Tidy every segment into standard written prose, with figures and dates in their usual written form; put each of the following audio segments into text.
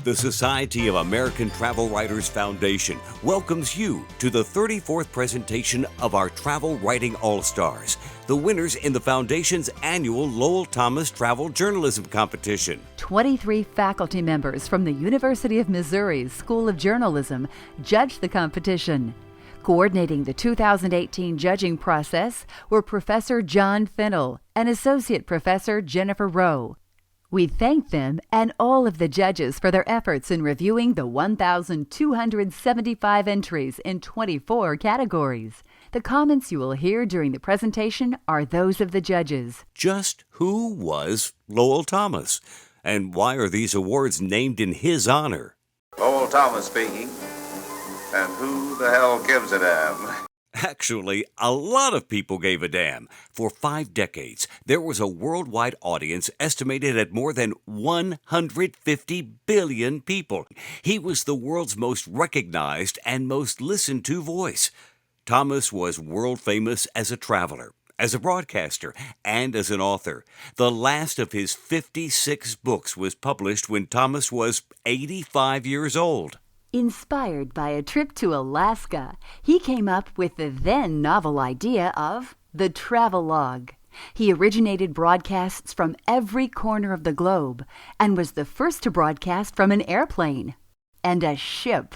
The Society of American Travel Writers Foundation welcomes you to the 34th presentation of our Travel Writing All-Stars, the winners in the Foundation's annual Lowell Thomas Travel Journalism Competition. 23 faculty members from the University of Missouri's School of Journalism judged the competition. Coordinating the 2018 judging process were Professor John Fennell and Associate Professor Jennifer Rowe. We thank them and all of the judges for their efforts in reviewing the 1,275 entries in 24 categories. The comments you will hear during the presentation are those of the judges. Just who was Lowell Thomas? And why are these awards named in his honor? Lowell Thomas speaking. And who the hell gives a damn? Actually, a lot of people gave a damn. For 5 decades, there was a worldwide audience estimated at more than 150 billion people. He was the world's most recognized and most listened to voice. Thomas was world famous as a traveler, as a broadcaster, and as an author. The last of his 56 books was published when Thomas was 85 years old. Inspired by a trip to Alaska, he came up with the then novel idea of the travelogue. He originated broadcasts from every corner of the globe and was the first to broadcast from an airplane and a ship.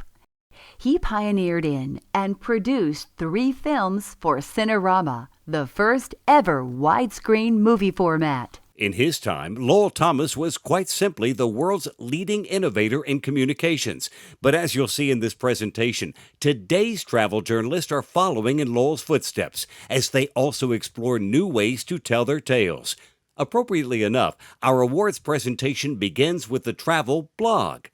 He pioneered in and produced 3 films for Cinerama, the first ever widescreen movie format. In his time, Lowell Thomas was quite simply the world's leading innovator in communications. But as you'll see in this presentation, today's travel journalists are following in Lowell's footsteps as they also explore new ways to tell their tales. Appropriately enough, our awards presentation begins with the travel blog.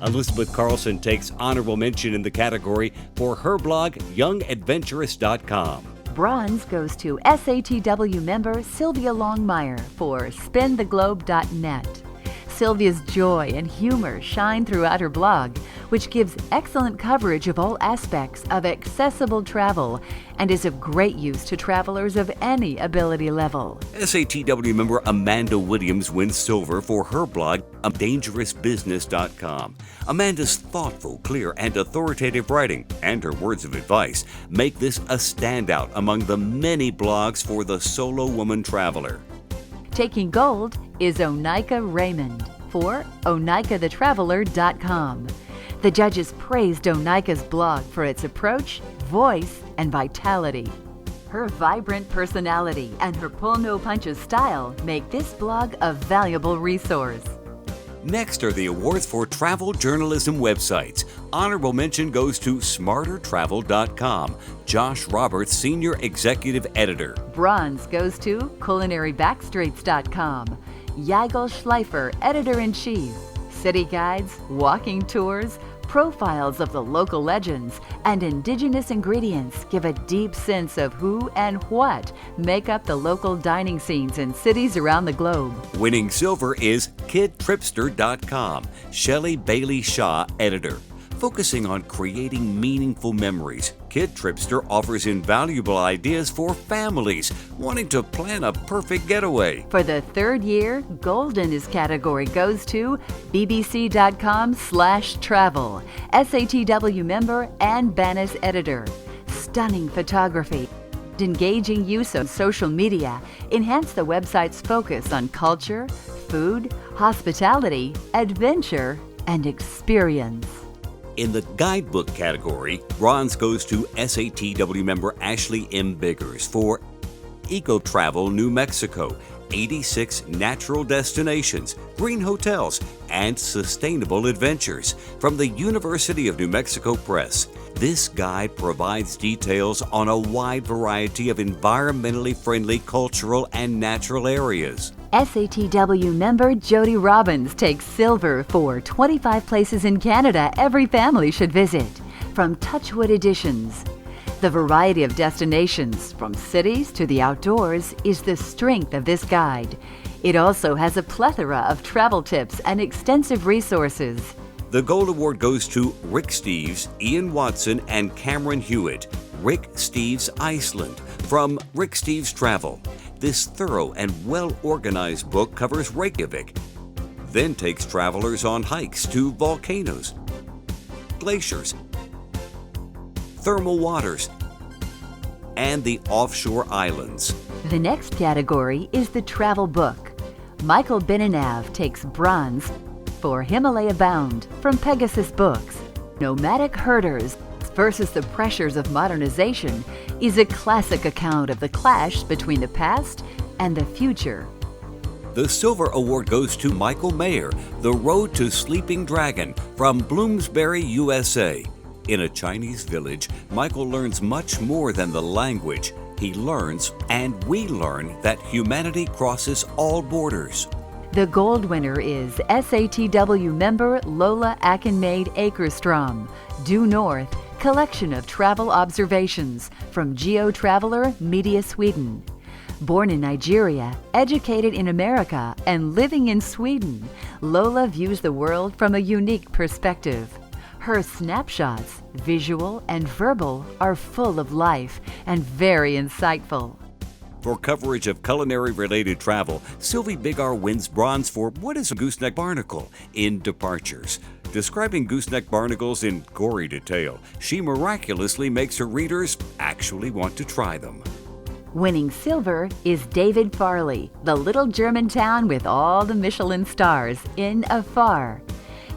Elizabeth Carlson takes honorable mention in the category for her blog, YoungAdventurous.com. Bronze goes to SATW member Sylvia Longmire for SpinTheGlobe.net. Sylvia's joy and humor shine throughout her blog, which gives excellent coverage of all aspects of accessible travel and is of great use to travelers of any ability level. SATW member Amanda Williams wins silver for her blog, DangerousBusiness.com. Amanda's thoughtful, clear, and authoritative writing and her words of advice make this a standout among the many blogs for the solo woman traveler. Taking gold is Onika Raymond for OnikaTheTraveler.com. The judges praised Onika's blog for its approach, voice, and vitality. Her vibrant personality and her pull-no-punches style make this blog a valuable resource. Next are the awards for travel journalism websites. Honorable mention goes to SmarterTravel.com. Josh Roberts, Senior Executive Editor. Bronze goes to CulinaryBackstreets.com. Yael Schleifer, Editor-in-Chief. City guides, walking tours, profiles of the local legends, and indigenous ingredients give a deep sense of who and what make up the local dining scenes in cities around the globe. Winning silver is KidTripster.com. Shelley Bailey Shaw, Editor. Focusing on creating meaningful memories, Kid Tripster offers invaluable ideas for families wanting to plan a perfect getaway. For the 3rd year, gold in his category goes to bbc.com/travel, SATW member and Banis editor. Stunning photography, engaging use of social media enhance the website's focus on culture, food, hospitality, adventure, and experience. In the guidebook category, bronze goes to SATW member Ashley M. Biggers for Eco Travel New Mexico, 86 natural destinations, green hotels, and sustainable adventures from the University of New Mexico Press. This guide provides details on a wide variety of environmentally friendly cultural and natural areas. SATW member Jody Robbins takes silver for 25 places in Canada every family should visit, from Touchwood Editions. The variety of destinations, from cities to the outdoors, is the strength of this guide. It also has a plethora of travel tips and extensive resources. The Gold Award goes to Rick Steves, Ian Watson, and Cameron Hewitt. Rick Steves Iceland from Rick Steves Travel. This thorough and well-organized book covers Reykjavik, then takes travelers on hikes to volcanoes, glaciers, thermal waters, and the offshore islands. The next category is the travel book. Michael Beninav takes bronze for Himalaya Bound from Pegasus Books. Nomadic Herders versus the Pressures of Modernization is a classic account of the clash between the past and the future. The Silver Award goes to Michael Mayer, The Road to Sleeping Dragon from Bloomsbury, USA. In a Chinese village, Michael learns much more than the language. He learns, and we learn, that humanity crosses all borders. The gold winner is SATW member Lola Akinmaid Akerstrom, Due North, Collection of Travel Observations from Geo-Traveler Media Sweden. Born in Nigeria, educated in America, and living in Sweden, Lola views the world from a unique perspective. Her snapshots, visual and verbal, are full of life and very insightful. For coverage of culinary-related travel, Sylvie Bigar wins bronze for What is a Gooseneck Barnacle in Departures. Describing gooseneck barnacles in gory detail, she miraculously makes her readers actually want to try them. Winning silver is David Farley, the little German town with all the Michelin stars, in Afar.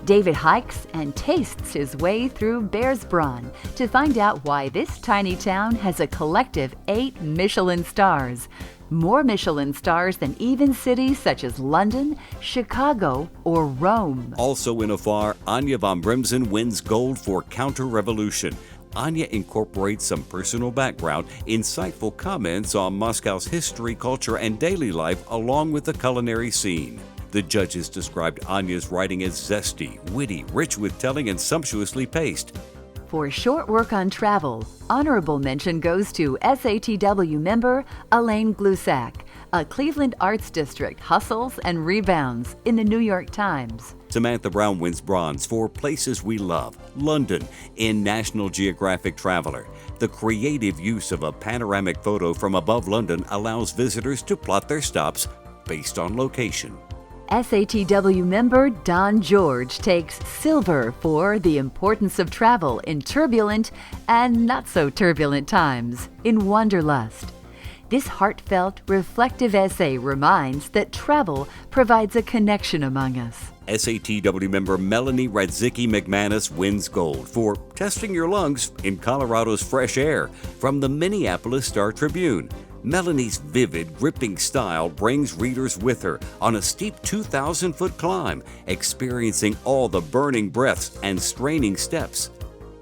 David hikes and tastes his way through Bearsbraun to find out why this tiny town has a collective 8 Michelin stars, more Michelin stars than even cities such as London, Chicago, or Rome. Also in Afar, Anya von Bremsen wins gold for Counter-Revolution. Anya incorporates some personal background, insightful comments on Moscow's history, culture, and daily life, along with the culinary scene. The judges described Anya's writing as zesty, witty, rich with telling, and sumptuously paced. For short work on travel, honorable mention goes to SATW member Elaine Glusak, A Cleveland Arts District Hustles and Rebounds in the New York Times. Samantha Brown wins bronze for Places We Love, London, in National Geographic Traveler. The creative use of a panoramic photo from above London allows visitors to plot their stops based on location. SATW member Don George takes silver for The Importance of Travel in Turbulent and Not So Turbulent Times in Wanderlust. This heartfelt, reflective essay reminds that travel provides a connection among us. SATW member Melanie Radzicki McManus wins gold for Testing Your Lungs in Colorado's Fresh Air from the Minneapolis Star-Tribune. Melanie's vivid, gripping style brings readers with her on a steep 2,000-foot climb, experiencing all the burning breaths and straining steps.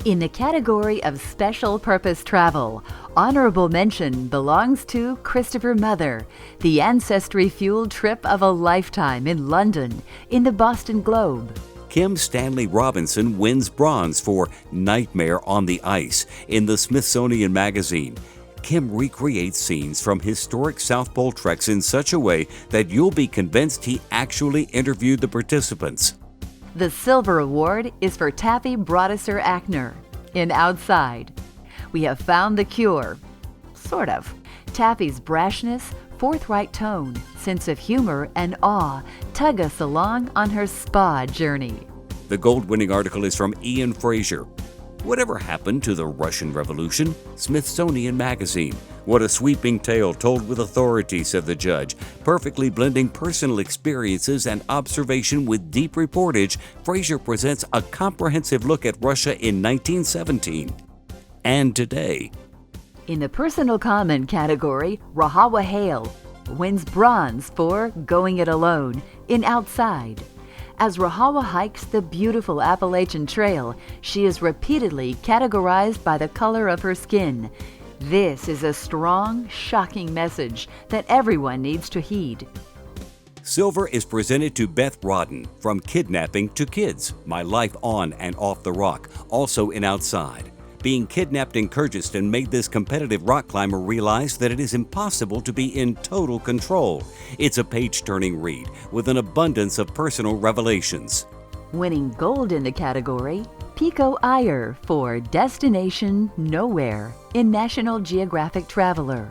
In the category of special purpose travel, honorable mention belongs to Christopher Mather, the ancestry-fueled trip of a lifetime in London, in the Boston Globe. Kim Stanley Robinson wins bronze for Nightmare on the Ice in the Smithsonian Magazine. Kim recreates scenes from historic South Pole treks in such a way that you'll be convinced he actually interviewed the participants. The Silver Award is for Taffy Brodesser Ackner in Outside. We have found the cure. Sort of. Taffy's brashness, forthright tone, sense of humor, and awe tug us along on her spa journey. The gold-winning article is from Ian Fraser. Whatever happened to the Russian Revolution? Smithsonian Magazine. What a sweeping tale told with authority, said the judge. Perfectly blending personal experiences and observation with deep reportage, Fraser presents a comprehensive look at Russia in 1917 and today. In the personal comment category, Rahawa Hale wins bronze for Going It Alone in Outside. As Rahawa hikes the beautiful Appalachian Trail, she is repeatedly categorized by the color of her skin. This is a strong, shocking message that everyone needs to heed. Silver is presented to Beth Rodden, From Kidnapping to Kids, My Life on and Off the Rock, also in Outside. Being kidnapped in Kyrgyzstan made this competitive rock climber realize that it is impossible to be in total control. It's a page-turning read with an abundance of personal revelations. Winning gold in the category, Pico Iyer for Destination Nowhere in National Geographic Traveler.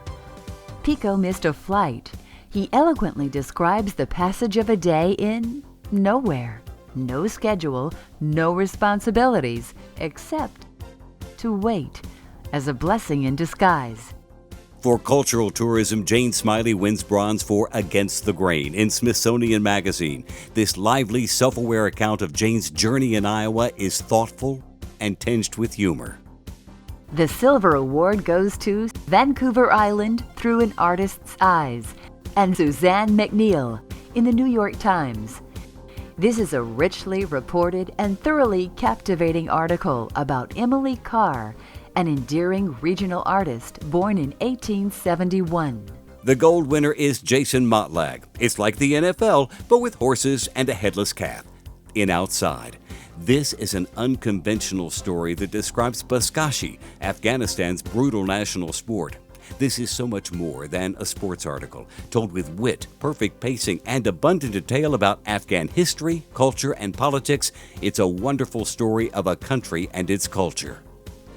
Pico missed a flight. He eloquently describes the passage of a day in nowhere, no schedule, no responsibilities, except to wait as a blessing in disguise. For cultural tourism, Jane Smiley wins bronze for Against the Grain in Smithsonian Magazine. This lively, self-aware account of Jane's journey in Iowa is thoughtful and tinged with humor. The silver award goes to Vancouver Island Through an Artist's Eyes and Suzanne McNeil in the New York Times. This is a richly reported and thoroughly captivating article about Emily Carr, an endearing regional artist born in 1871. The gold winner is Jason Motlag. It's like the NFL, but with horses and a headless calf. In Outside. This is an unconventional story that describes Buzkashi, Afghanistan's brutal national sport. This is so much more than a sports article, told with wit, perfect pacing, and abundant detail about Afghan history, culture, and politics. It's a wonderful story of a country and its culture.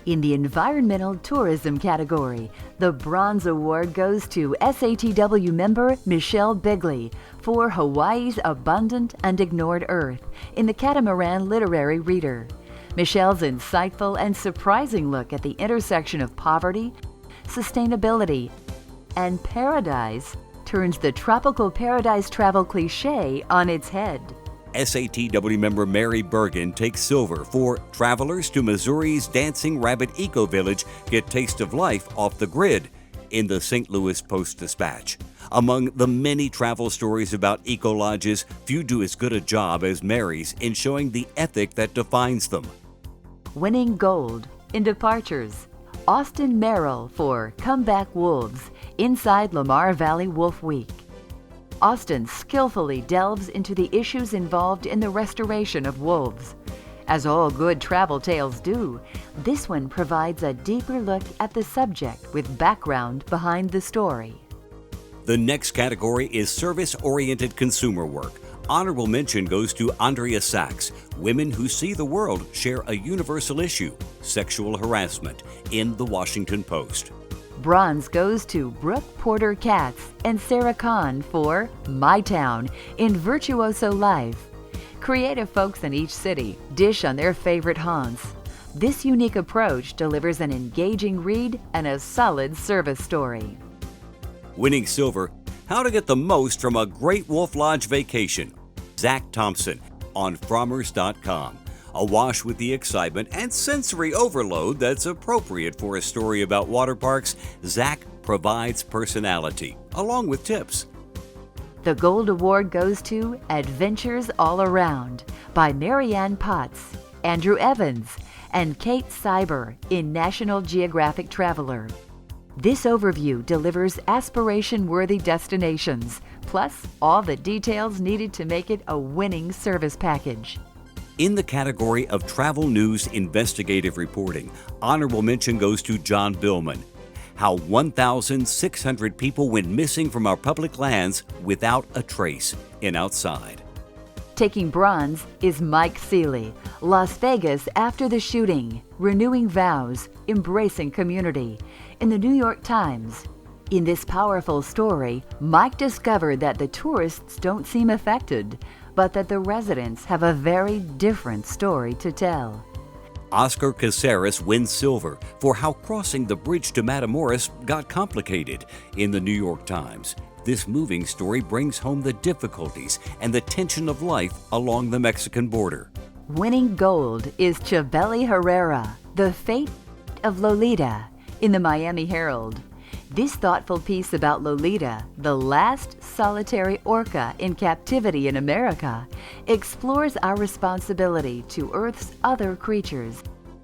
In the Environmental Tourism category, the Bronze Award goes to SATW member Michelle Bigley for Hawaii's Abundant and Ignored Earth in the Catamaran Literary Reader. Michelle's insightful and surprising look at the intersection of poverty, sustainability, and paradise turns the tropical paradise travel cliché on its head. SATW member Mary Bergen takes silver for Travelers to Missouri's Dancing Rabbit Eco Village Get Taste of Life Off the Grid in the St. Louis Post-Dispatch. Among the many travel stories about eco-lodges, few do as good a job as Mary's in showing the ethic that defines them. Winning gold in departures, Austin Merrill for Comeback Wolves inside Lamar Valley Wolf Week. Austin skillfully delves into the issues involved in the restoration of wolves. As all good travel tales do, this one provides a deeper look at the subject with background behind the story. The next category is service-oriented consumer work. Honorable mention goes to Andrea Sachs, Women Who See the World Share a Universal Issue, Sexual Harassment, in the Washington Post. Bronze goes to Brooke Porter Katz and Sarah Kahn for My Town in Virtuoso Life. Creative folks in each city dish on their favorite haunts. This unique approach delivers an engaging read and a solid service story. Winning silver, How to Get the Most from a Great Wolf Lodge Vacation. Zach Thompson on Frommers.com. Awash with the excitement and sensory overload that's appropriate for a story about water parks, Zach provides personality, along with tips. The Gold Award goes to Adventures All Around by Marianne Potts, Andrew Evans, and Kate Cyber in National Geographic Traveler. This overview delivers aspiration-worthy destinations, plus all the details needed to make it a winning service package. In the category of travel news investigative reporting, honorable mention goes to John Billman. How 1,600 people went missing from our public lands without a trace in Outside. Taking bronze is Mike Seeley, Las Vegas after the shooting, renewing vows, embracing community, in the New York Times. In this powerful story, Mike discovered that the tourists don't seem affected, but that the residents have a very different story to tell. Oscar Caceres wins silver for How Crossing the Bridge to Matamoros Got Complicated in the New York Times. This moving story brings home the difficulties and the tension of life along the Mexican border. Winning gold is Chabeli Herrera, The Fate of Lolita, in the Miami Herald. This thoughtful piece about Lolita, the last solitary orca in captivity in America, explores our responsibility to Earth's other creatures,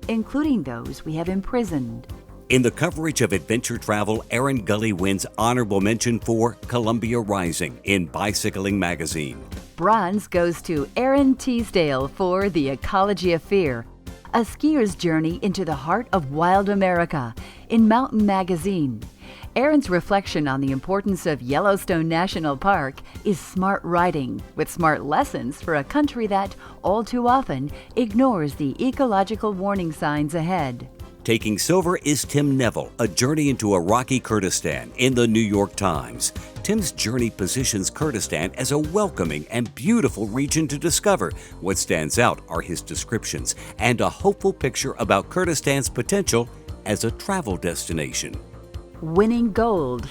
including those we have imprisoned. In the coverage of adventure travel, Aaron Gully wins honorable mention for Columbia Rising in Bicycling Magazine. Bronze goes to Aaron Teasdale for The Ecology of Fear, a skier's journey into the heart of wild America in Mountain Magazine. Aaron's reflection on the importance of Yellowstone National Park is smart writing with smart lessons for a country that, all too often, ignores the ecological warning signs ahead. Taking silver is Tim Neville, A Journey into Iraqi Kurdistan in the New York Times. Tim's journey positions Kurdistan as a welcoming and beautiful region to discover. What stands out are his descriptions and a hopeful picture about Kurdistan's potential as a travel destination. Winning Gold,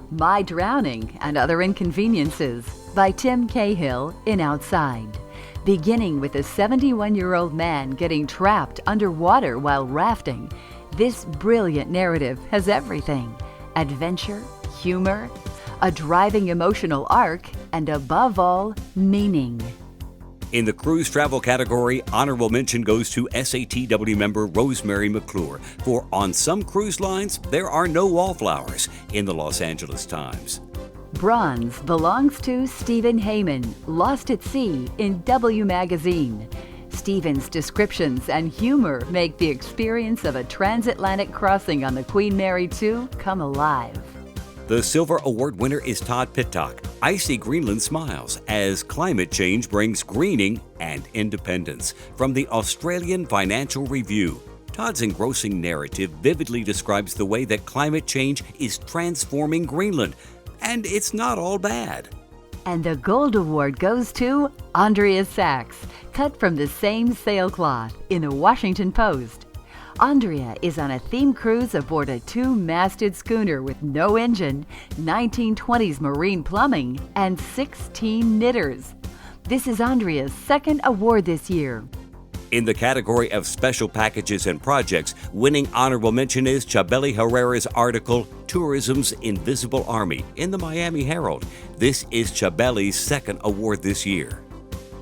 My Drowning and Other Inconveniences by Tim Cahill in Outside. Beginning with a 71-year-old man getting trapped underwater while rafting, this brilliant narrative has everything: adventure, humor, a driving emotional arc, and above all, meaning. In the cruise travel category, honorable mention goes to SATW member Rosemary McClure for On Some Cruise Lines, There Are No Wallflowers in the Los Angeles Times. Bronze belongs to Stephen Heyman, Lost at Sea in W Magazine. Stephen's descriptions and humor make the experience of a transatlantic crossing on the Queen Mary 2 come alive. The Silver Award winner is Todd Pittock. Icy Greenland smiles as climate change brings greening and independence. From the Australian Financial Review, Todd's engrossing narrative vividly describes the way that climate change is transforming Greenland. And it's not all bad. And the Gold Award goes to Andrea Sachs, cut from the same sailcloth in the Washington Post. Andrea is on a themed cruise aboard a two-masted schooner with no engine, 1920s marine plumbing, and 16 knitters. This is Andrea's second award this year. In the category of special packages and projects, winning honorable mention is Chabeli Herrera's article, Tourism's Invisible Army, in the Miami Herald. This is Chabeli's second award this year.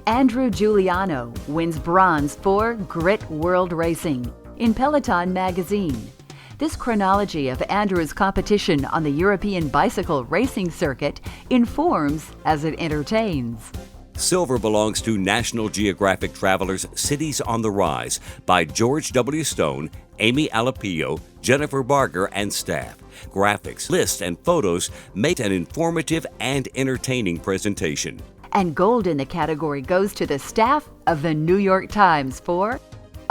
Andrew Giuliano wins bronze for Grit World Racing in Peloton magazine. This chronology of Andrew's competition on the European bicycle racing circuit informs as it entertains. Silver belongs to National Geographic Traveler's Cities on the Rise by George W. Stone, Amy Alapio, Jennifer Barger, and staff. Graphics, lists, and photos make an informative and entertaining presentation. And gold in the category goes to the staff of the New York Times for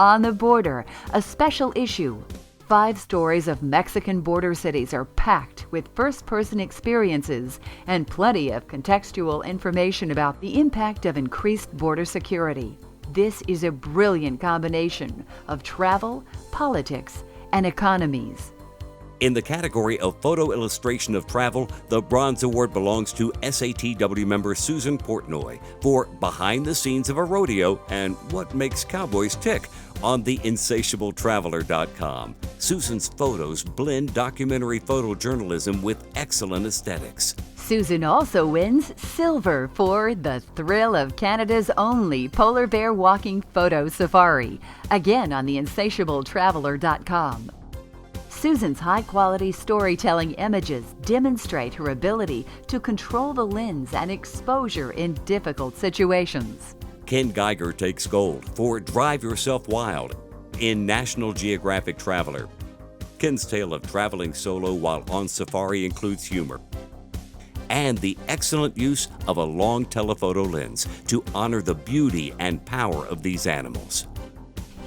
On the Border, a special issue. 5 stories of Mexican border cities are packed with first-person experiences and plenty of contextual information about the impact of increased border security. This is a brilliant combination of travel, politics, and economies. In the category of photo illustration of travel, the Bronze Award belongs to SATW member Susan Portnoy for Behind the Scenes of a Rodeo and What Makes Cowboys Tick on theinsatiabletraveler.com. Susan's photos blend documentary photojournalism with excellent aesthetics. Susan also wins silver for The Thrill of Canada's Only Polar Bear Walking Photo Safari, again on theinsatiabletraveler.com. Susan's high-quality storytelling images demonstrate her ability to control the lens and exposure in difficult situations. Ken Geiger takes gold for Drive Yourself Wild in National Geographic Traveler. Ken's tale of traveling solo while on safari includes humor and the excellent use of a long telephoto lens to honor the beauty and power of these animals.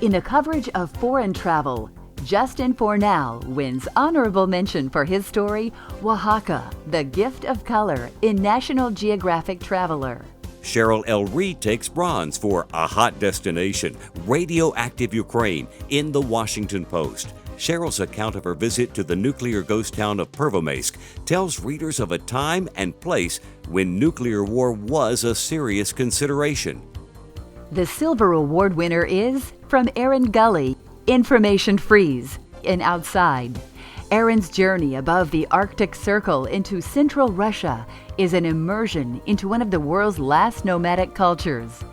In the coverage of foreign travel, Justin Fornell wins honorable mention for his story, Oaxaca, The Gift of Color, in National Geographic Traveler. Cheryl L. Reed takes bronze for A Hot Destination, Radioactive Ukraine, in the Washington Post. Cheryl's account of her visit to the nuclear ghost town of Pervomaysk tells readers of a time and place when nuclear war was a serious consideration. The Silver Award winner is, from Aaron Gully, Information Freeze in Outside. Aaron's journey above the Arctic Circle into central Russia is an immersion into one of the world's last nomadic cultures.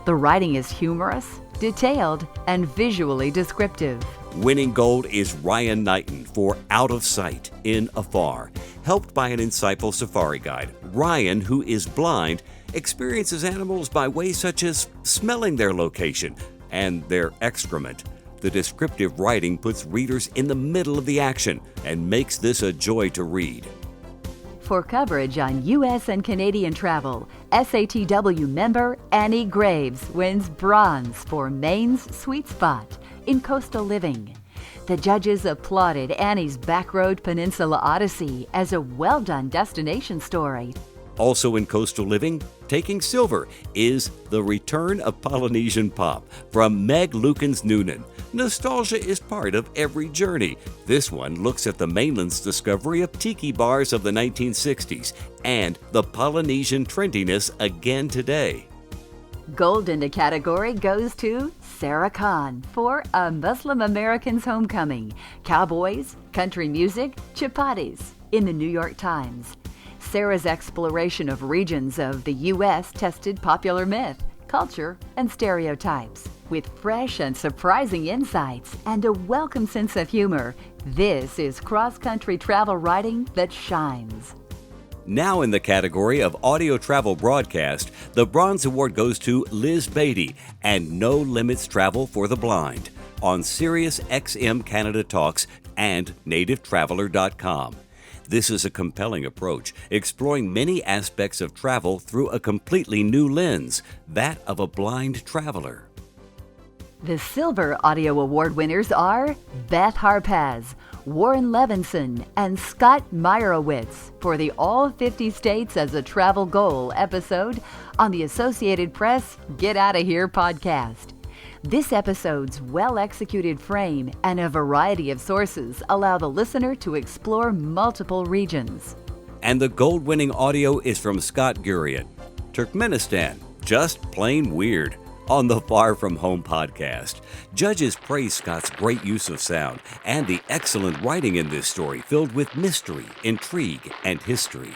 The writing is humorous, detailed, and visually descriptive. Winning gold is Ryan Knighton for Out of Sight in Afar. Helped by an insightful safari guide, Ryan, who is blind, experiences animals by ways such as smelling their location and their excrement. The descriptive writing puts readers in the middle of the action and makes this a joy to read. For coverage on U.S. and Canadian travel, SATW member Annie Graves wins bronze for Maine's Sweet Spot in Coastal Living. The judges applauded Annie's Backroad Peninsula Odyssey as a well-done destination story. Also in Coastal Living, taking silver is The Return of Polynesian Pop from Meg Lukens Noonan. Nostalgia is part of every journey. This one looks at the mainland's discovery of tiki bars of the 1960s and the Polynesian trendiness again today. Gold in the category goes to Sarah Khan for A Muslim American's Homecoming, Cowboys, Country Music, Chapatis in the New York Times. Sarah's exploration of regions of the U.S. tested popular myth, culture, and stereotypes. With fresh and surprising insights and a welcome sense of humor, this is cross-country travel writing that shines. Now in the category of audio travel broadcast, the Bronze Award goes to Liz Beatty and No Limits Travel for the Blind on Sirius XM Canada Talks and NativeTraveler.com. This is a compelling approach, exploring many aspects of travel through a completely new lens, that of a blind traveler. The Silver Audio Award winners are Beth Harpaz, Warren Levinson, and Scott Meyerowitz for the All 50 States as a Travel Goal episode on the Associated Press Get Outta Here podcast. This episode's well-executed frame and a variety of sources allow the listener to explore multiple regions. And the gold-winning audio is from Scott Gurian, Turkmenistan, just plain weird, on the Far From Home podcast. Judges praise Scott's great use of sound and the excellent writing in this story filled with mystery, intrigue, and history.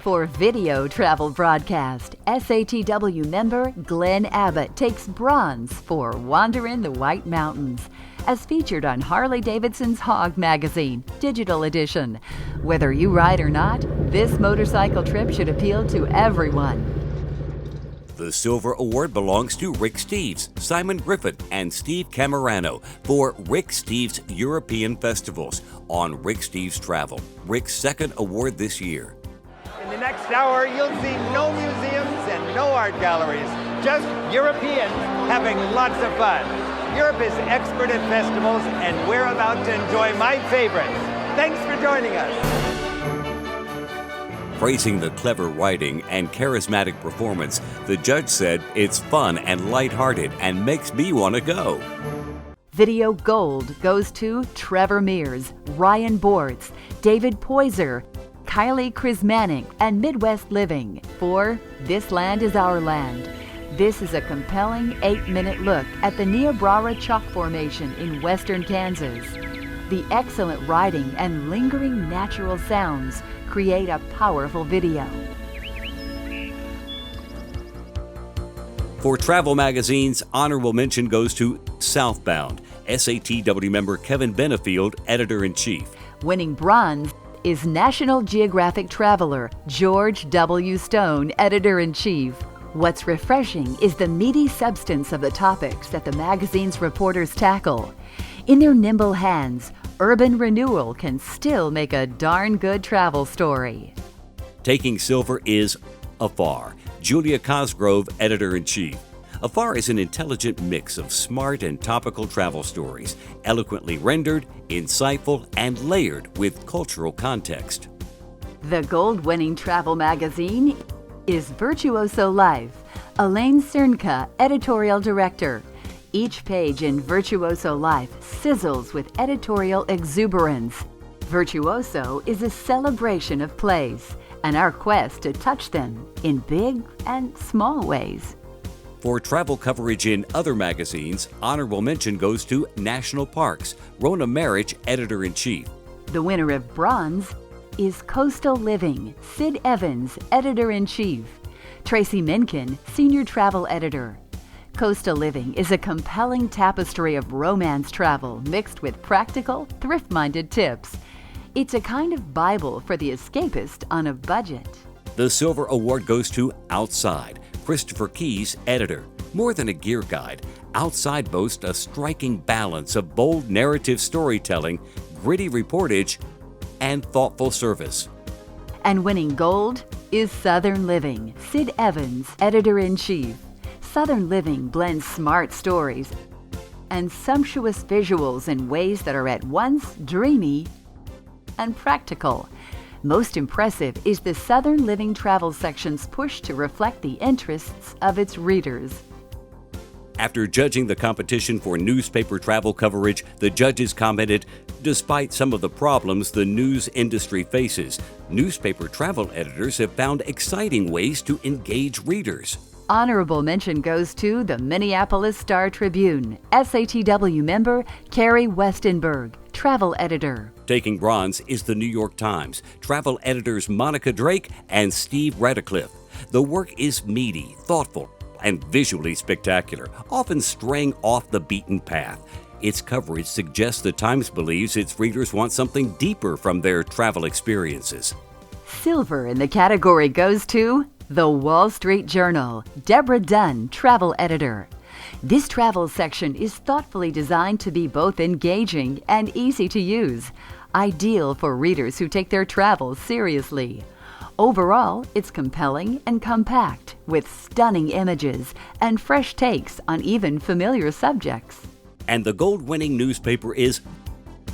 For video travel broadcast, SATW member Glenn Abbott takes bronze for Wanderin' the White Mountains, as featured on Harley-Davidson's Hog magazine, digital edition. Whether you ride or not, this motorcycle trip should appeal to everyone. The Silver Award belongs to Rick Steves, Simon Griffith, and Steve Camerano for Rick Steves' European Festivals on Rick Steves Travel, Rick's second award this year. In the next hour, you'll see no museums and no art galleries, just Europeans having lots of fun. Europe is expert at festivals, and we're about to enjoy my favorites. Thanks for joining us. Praising the clever writing and charismatic performance, the judge said it's fun and lighthearted and makes me want to go. Video Gold goes to Trevor Mears, Ryan Bortz, David Poyser, Kylie Krismanek, and Midwest Living for This Land Is Our Land. This is a compelling 8-minute look at the Niobrara Chalk Formation in western Kansas. The excellent writing and lingering natural sounds create a powerful video. For Travel Magazine's honorable mention goes to Southbound, SATW member Kevin Benefield, editor-in-chief. Winning bronze is National Geographic traveler George W. Stone, editor-in-chief. What's refreshing is the meaty substance of the topics that the magazine's reporters tackle. In their nimble hands, urban renewal can still make a darn good travel story. Taking silver is Afar, Julia Cosgrove, editor-in-chief. Afar is an intelligent mix of smart and topical travel stories, eloquently rendered, insightful, and layered with cultural context. The gold-winning travel magazine is Virtuoso Life. Elaine Cernka, editorial director. Each page in Virtuoso Life sizzles with editorial exuberance. Virtuoso is a celebration of place and our quest to touch them in big and small ways. For travel coverage in other magazines, honorable mention goes to National Parks, Rona Marich, editor-in-chief. The winner of bronze is Coastal Living, Sid Evans, editor-in-chief. Tracy Minkin, senior travel editor. Coastal Living is a compelling tapestry of romance travel mixed with practical, thrift-minded tips. It's a kind of Bible for the escapist on a budget. The Silver Award goes to Outside, Christopher Keyes, editor. More than a gear guide, Outside boasts a striking balance of bold narrative storytelling, gritty reportage, and thoughtful service. And winning gold is Southern Living, Sid Evans, editor-in-chief. Southern Living blends smart stories and sumptuous visuals in ways that are at once dreamy and practical. Most impressive is the Southern Living Travel section's push to reflect the interests of its readers. After judging the competition for newspaper travel coverage, the judges commented, "Despite some of the problems the news industry faces, newspaper travel editors have found exciting ways to engage readers." Honorable mention goes to the Minneapolis Star-Tribune, SATW member Carrie Westenberg, travel editor. Taking bronze is the New York Times, travel editors Monica Drake and Steve Radcliffe. The work is meaty, thoughtful, and visually spectacular, often straying off the beaten path. Its coverage suggests the Times believes its readers want something deeper from their travel experiences. Silver in the category goes to the Wall Street Journal, Deborah Dunn, travel editor. This travel section is thoughtfully designed to be both engaging and easy to use, ideal for readers who take their travels seriously. Overall, it's compelling and compact, with stunning images and fresh takes on even familiar subjects. And the gold-winning newspaper is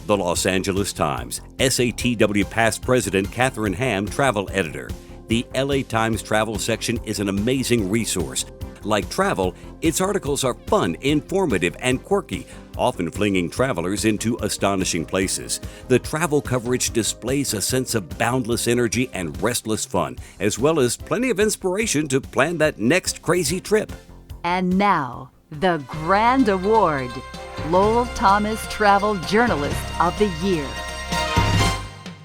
the Los Angeles Times, SATW past president Catherine Ham, travel editor. The LA Times travel section is an amazing resource. Like travel, its articles are fun, informative, and quirky, often flinging travelers into astonishing places. The travel coverage displays a sense of boundless energy and restless fun, as well as plenty of inspiration to plan that next crazy trip. And now, the grand award, Lowell Thomas Travel Journalist of the Year.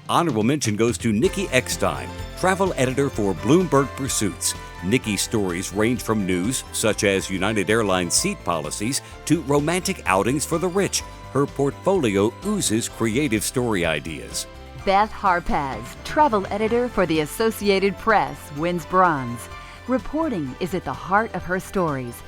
Honorable mention goes to Nikki Eckstein, travel editor for Bloomberg Pursuits. Nikki's stories range from news, such as United Airlines seat policies, to romantic outings for the rich. Her portfolio oozes creative story ideas. Beth Harpaz, travel editor for the Associated Press, wins bronze. Reporting is at the heart of her stories.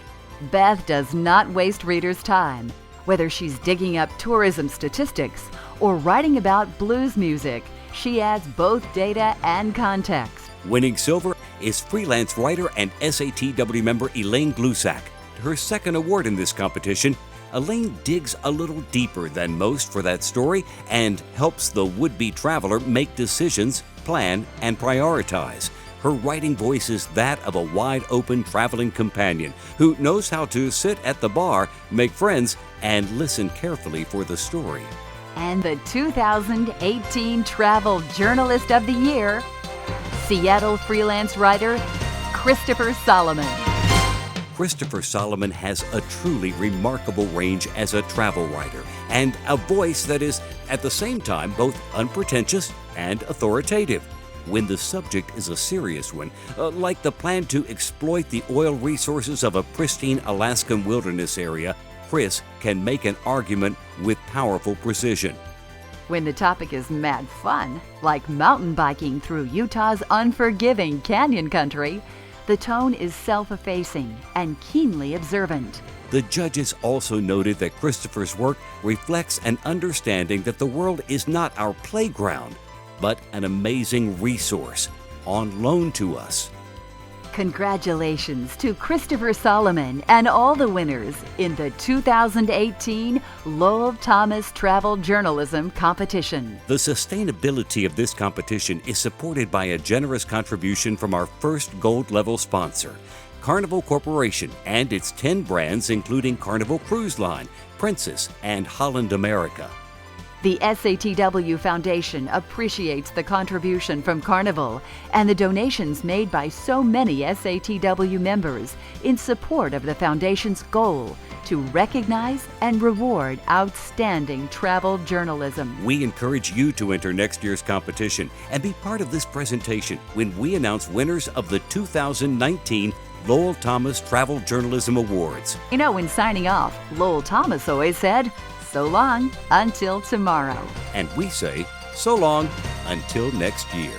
Beth does not waste readers' time. Whether she's digging up tourism statistics or writing about blues music, she adds both data and context. Winning silver is freelance writer and SATW member Elaine Glusak. Her second award in this competition, Elaine digs a little deeper than most for that story and helps the would-be traveler make decisions, plan, and prioritize. Her writing voice is that of a wide-open traveling companion who knows how to sit at the bar, make friends, and listen carefully for the story. And the 2018 Travel Journalist of the Year, Seattle freelance writer Christopher Solomon. Christopher Solomon has a truly remarkable range as a travel writer and a voice that is at the same time both unpretentious and authoritative. When the subject is a serious one, like the plan to exploit the oil resources of a pristine Alaskan wilderness area, Chris can make an argument with powerful precision. When the topic is mad fun, like mountain biking through Utah's unforgiving canyon country, the tone is self-effacing and keenly observant. The judges also noted that Christopher's work reflects an understanding that the world is not our playground, but an amazing resource on loan to us. Congratulations to Christopher Solomon and all the winners in the 2018 Lowell Thomas Travel Journalism Competition. The sustainability of this competition is supported by a generous contribution from our first gold-level sponsor, Carnival Corporation, and its 10 brands including Carnival Cruise Line, Princess, and Holland America. The SATW Foundation appreciates the contribution from Carnival and the donations made by so many SATW members in support of the Foundation's goal to recognize and reward outstanding travel journalism. We encourage you to enter next year's competition and be part of this presentation when we announce winners of the 2019 Lowell Thomas Travel Journalism Awards. You know, when signing off, Lowell Thomas always said, "So long, until tomorrow." And we say, so long, until next year.